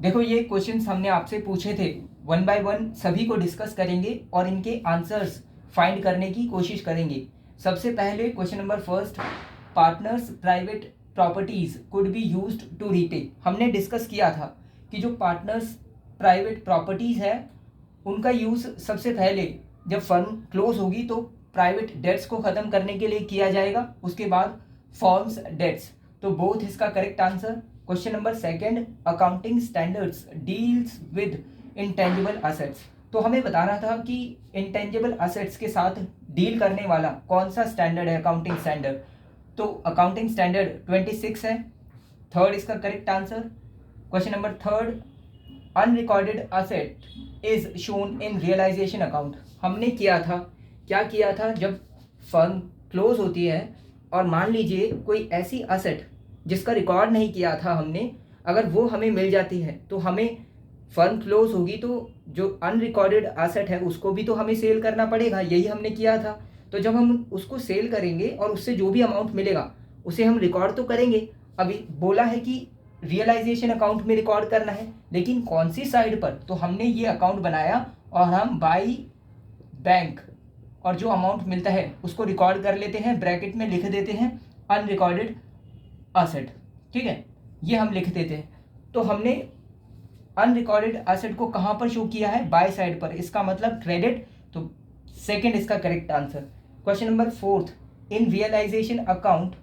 देखो ये क्वेश्चंस हमने आपसे पूछे थे, वन बाय वन सभी को डिस्कस करेंगे और इनके आंसर्स फाइंड करने की कोशिश करेंगे। सबसे पहले question number first, partners private properties could be used to repay. हमने डिस्कस किया था कि जो पार्टनर्स प्राइवेट प्रॉपर्टीज है उनका यूज़ सबसे पहले जब फर्म क्लोज होगी तो प्राइवेट डेट्स को ख़त्म करने के लिए किया जाएगा, उसके बाद फॉर्म्स डेट्स। तो बोथ इसका correct answer. Question number second, accounting standards deals with intangible assets. तो हमें बताना था कि इंटेंजिबल असेट्स के साथ डील करने वाला कौन सा स्टैंडर्ड है, अकाउंटिंग स्टैंडर्ड। तो अकाउंटिंग स्टैंडर्ड 26 है, थर्ड इसका correct answer. Question number third, unrecorded asset is shown in realisation account. हमने किया था, क्या किया था, जब फर्म क्लोज होती है और मान लीजिए कोई ऐसी असेट जिसका रिकॉर्ड नहीं किया था हमने, अगर वो हमें मिल जाती है तो हमें, फर्म क्लोज होगी तो जो अनरिकॉर्डेड असेट है उसको भी तो हमें सेल करना पड़ेगा, यही हमने किया था। तो जब हम उसको सेल करेंगे और उससे जो भी अमाउंट मिलेगा उसे हम रिकॉर्ड तो करेंगे। अभी बोला है कि रियलाइजेशन अकाउंट में रिकॉर्ड करना है, लेकिन कौन सी साइड पर, तो हमने ये अकाउंट बनाया और हम बाई बैंक और जो अमाउंट मिलता है उसको रिकॉर्ड कर लेते हैं, ब्रैकेट में लिख देते हैं अनरिकॉर्डेड असेट। ठीक है, ये हम लिख देते हैं। तो हमने अनरिकॉर्डेड असेट को कहाँ पर शो किया है, बाय साइड पर, इसका मतलब क्रेडिट। तो सेकंड इसका correct answer. Question number fourth, in realisation account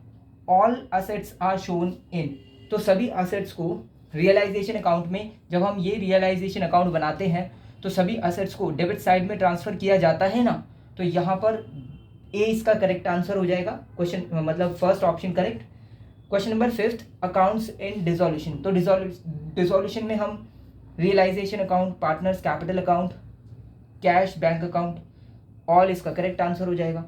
all assets are shown in. तो सभी असेट्स को रियलाइजेशन अकाउंट में, जब हम ये रियलाइजेशन अकाउंट बनाते हैं तो सभी असेट्स को डेबिट साइड में ट्रांसफर किया जाता है ना, तो यहाँ पर ए इसका करेक्ट आंसर हो जाएगा। क्वेश्चन मतलब first option correct. Question number fifth, accounts in dissolution. तो डिसोल्यूशन में हम realisation account, partners capital account, cash bank account, all इसका करेक्ट आंसर हो जाएगा।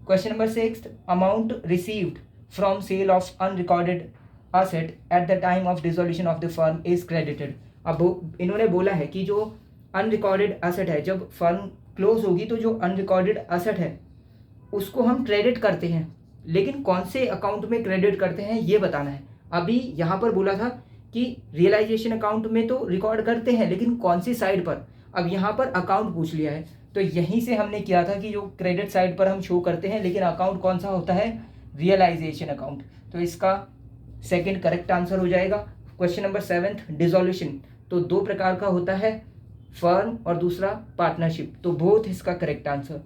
Question number six, amount received from sale of unrecorded asset at the time of dissolution of the firm is credited. अब इन्होंने बोला है कि जो unrecorded asset है, जब फर्म क्लोज होगी तो जो अनरिकॉर्डेड असेट है उसको हम क्रेडिट करते हैं, लेकिन कौन से अकाउंट में क्रेडिट करते हैं ये बताना है। अभी यहाँ पर बोला था कि रियलाइजेशन अकाउंट में तो रिकॉर्ड करते हैं, लेकिन कौन सी साइड पर, अब यहाँ पर अकाउंट पूछ लिया है तो यहीं से हमने किया था कि जो क्रेडिट साइड पर हम शो करते हैं, लेकिन अकाउंट कौन सा होता है, रियलाइजेशन अकाउंट। तो इसका सेकंड करेक्ट आंसर हो जाएगा। Question number seventh, dissolution. तो दो प्रकार का होता है, फर्म और दूसरा पार्टनरशिप। तो बोथ इसका करेक्ट आंसर।